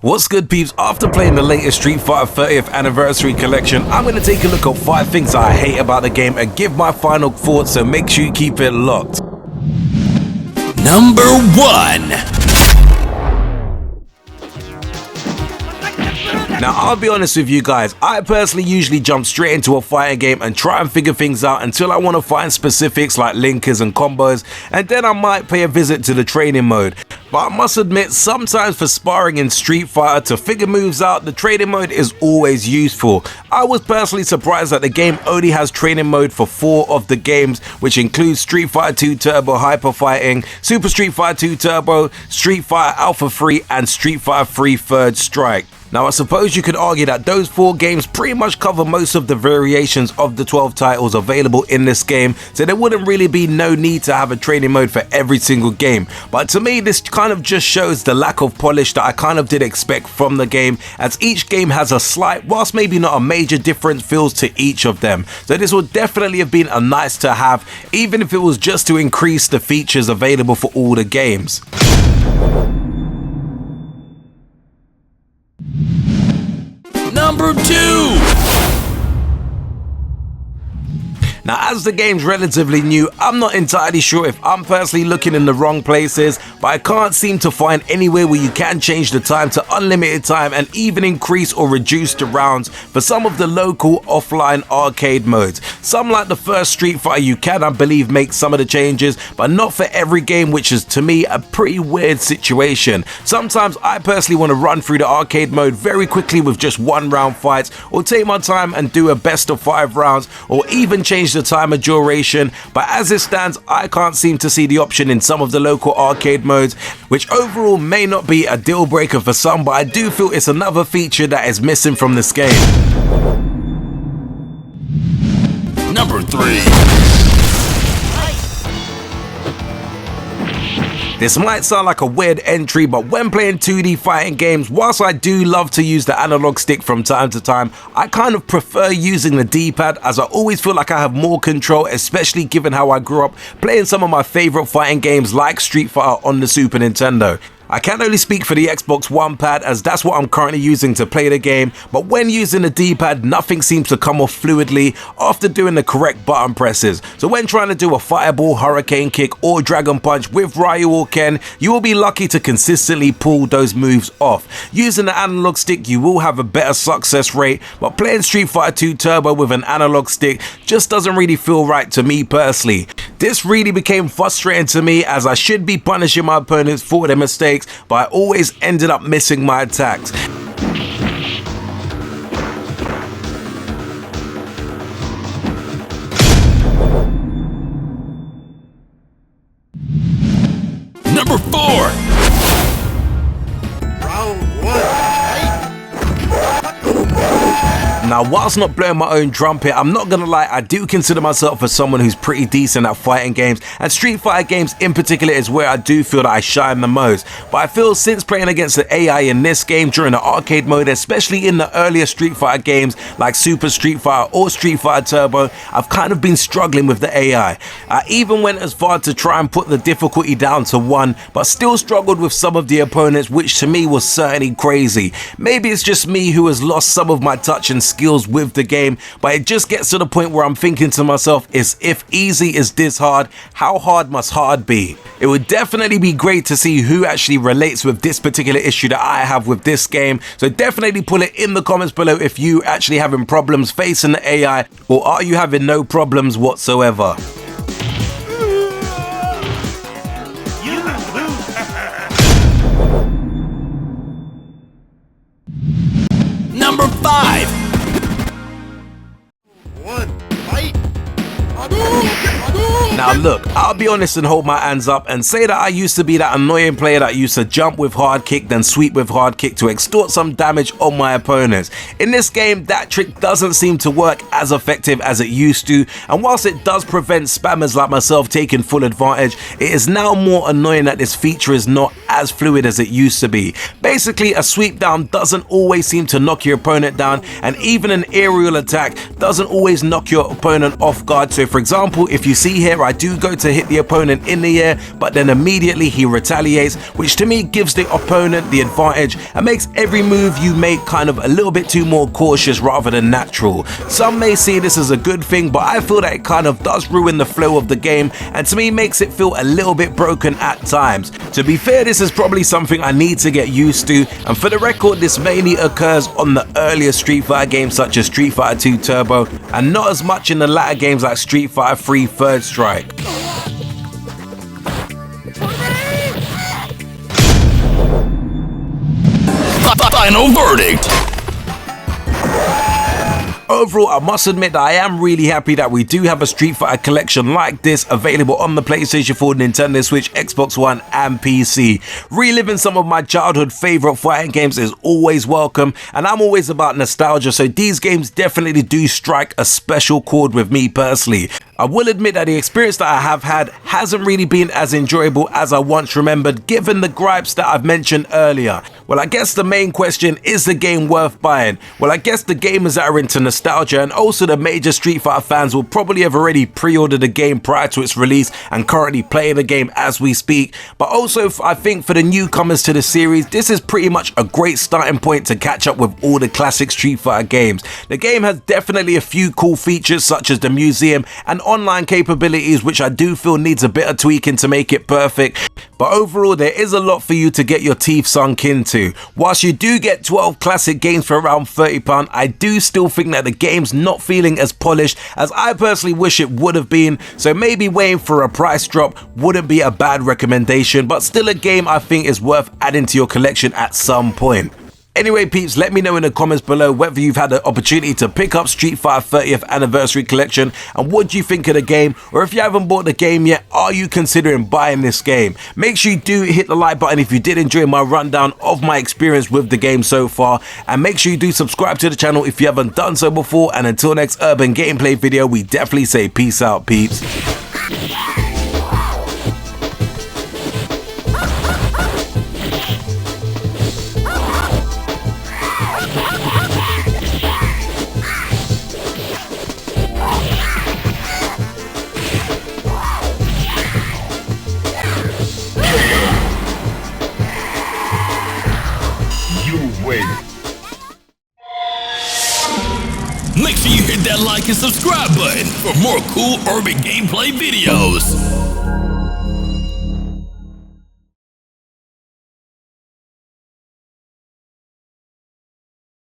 What's good, peeps? After playing the latest Street Fighter 30th Anniversary Collection, I'm going to take a look at 5 things I hate about the game and give my final thoughts, so make sure you keep it locked. Number 1. Now, I'll be honest with you guys, I personally usually jump straight into a fighting game and try and figure things out until I want to find specifics like linkers and combos, and then I might pay a visit to the training mode. But I must admit, sometimes for sparring in Street Fighter to figure moves out, the training mode is always useful. I was personally surprised that the game only has training mode for 4 of the games, which includes Street Fighter 2 Turbo Hyper Fighting, Super Street Fighter 2 Turbo, Street Fighter Alpha 3, and Street Fighter 3 Third Strike. Now, I suppose you could argue that those 4 games pretty much cover most of the variations of the 12 titles available in this game, so there wouldn't really be no need to have a training mode for every single game. But to me, this kind of just shows the lack of polish that I kind of did expect from the game, as each game has a slight, whilst maybe not a major difference, feels to each of them. So this would definitely have been a nice to have, even if it was just to increase the features available for all the games. Number 2. Now, as the game's relatively new, I'm not entirely sure if I'm personally looking in the wrong places, but I can't seem to find anywhere where you can change the time to unlimited time and even increase or reduce the rounds for some of the local offline arcade modes. Some, like the first Street Fighter, you can, I believe, make some of the changes, but not for every game, which is to me a pretty weird situation. Sometimes I personally want to run through the arcade mode very quickly with just 1-round fights, or take my time and do a best of 5 rounds, or even change the timer duration, but as it stands, I can't seem to see the option in some of the local arcade modes, which overall may not be a deal breaker for some, but I do feel it's another feature that is missing from this game. Number 3. This might sound like a weird entry, but when playing 2D fighting games, whilst I do love to use the analog stick from time to time, I kind of prefer using the D-pad, as I always feel like I have more control, especially given how I grew up playing some of my favourite fighting games like Street Fighter on the Super Nintendo. I can only speak for the Xbox One pad, as that's what I'm currently using to play the game, but when using the D-pad, nothing seems to come off fluidly after doing the correct button presses. So when trying to do a fireball, hurricane kick, or dragon punch with Ryu or Ken, you will be lucky to consistently pull those moves off. Using the analog stick, you will have a better success rate, but playing Street Fighter 2 Turbo with an analog stick just doesn't really feel right to me personally. This really became frustrating to me, as I should be punishing my opponents for their mistakes, but I always ended up missing my attacks. Number 4. Now, whilst not blowing my own trumpet, I'm not gonna lie, I do consider myself as someone who's pretty decent at fighting games, and Street Fighter games in particular is where I do feel that I shine the most. But I feel since playing against the AI in this game during the arcade mode, especially in the earlier Street Fighter games like Super Street Fighter or Street Fighter Turbo, I've kind of been struggling with the AI. I even went as far to try and put the difficulty down to 1, but still struggled with some of the opponents, which to me was certainly crazy. Maybe it's just me who has lost some of my touch and skills with the game, but it just gets to the point where I'm thinking to myself, is if easy is this hard, how hard must hard be? It would definitely be great to see who actually relates with this particular issue that I have with this game, so definitely put it in the comments below if you actually having problems facing the AI, or are you having no problems whatsoever? Number 5. Now look, I'll be honest and hold my hands up and say that I used to be that annoying player that used to jump with hard kick then sweep with hard kick to extort some damage on my opponents. In this game, that trick doesn't seem to work as effective as it used to, and whilst it does prevent spammers like myself taking full advantage, it is now more annoying that this feature is not as fluid as it used to be. Basically, a sweep down doesn't always seem to knock your opponent down, and even an aerial attack doesn't always knock your opponent off guard. So for example, if you see here, I do go to hit the opponent in the air, but then immediately he retaliates, which to me gives the opponent the advantage and makes every move you make kind of a little bit too more cautious rather than natural. Some may see this as a good thing, but I feel that it kind of does ruin the flow of the game, and to me makes it feel a little bit broken at times. To be fair, this is probably something I need to get used to, and for the record, this mainly occurs on the earlier Street Fighter games such as Street Fighter 2 Turbo, and not as much in the latter games like Street Fighter 3 Third Strike. Final verdict. Overall, I must admit that I am really happy that we do have a Street Fighter collection like this available on the PlayStation 4, Nintendo Switch, Xbox One and PC. Reliving some of my childhood favourite fighting games is always welcome, and I'm always about nostalgia, so these games definitely do strike a special chord with me personally. I will admit that the experience that I have had hasn't really been as enjoyable as I once remembered, given the gripes that I've mentioned earlier. Well, I guess the main question, is the game worth buying? Well, I guess the gamers that are into nostalgia and also the major Street Fighter fans will probably have already pre-ordered the game prior to its release and currently playing the game as we speak. But also, I think for the newcomers to the series, this is pretty much a great starting point to catch up with all the classic Street Fighter games. The game has definitely a few cool features such as the museum and online capabilities, which I do feel needs a bit of tweaking to make it perfect. But overall, there is a lot for you to get your teeth sunk into. Whilst you do get 12 classic games for around £30, I do still think that the game's not feeling as polished as I personally wish it would have been, so maybe waiting for a price drop wouldn't be a bad recommendation, but still a game I think is worth adding to your collection at some point. Anyway peeps, let me know in the comments below whether you've had the opportunity to pick up Street Fighter 30th Anniversary Collection and what do you think of the game, or if you haven't bought the game yet, are you considering buying this game? Make sure you do hit the like button if you did enjoy my rundown of my experience with the game so far, and make sure you do subscribe to the channel if you haven't done so before, and until next urban gameplay video, we definitely say peace out peeps. Make sure you hit that like and subscribe button for more cool urban gameplay videos.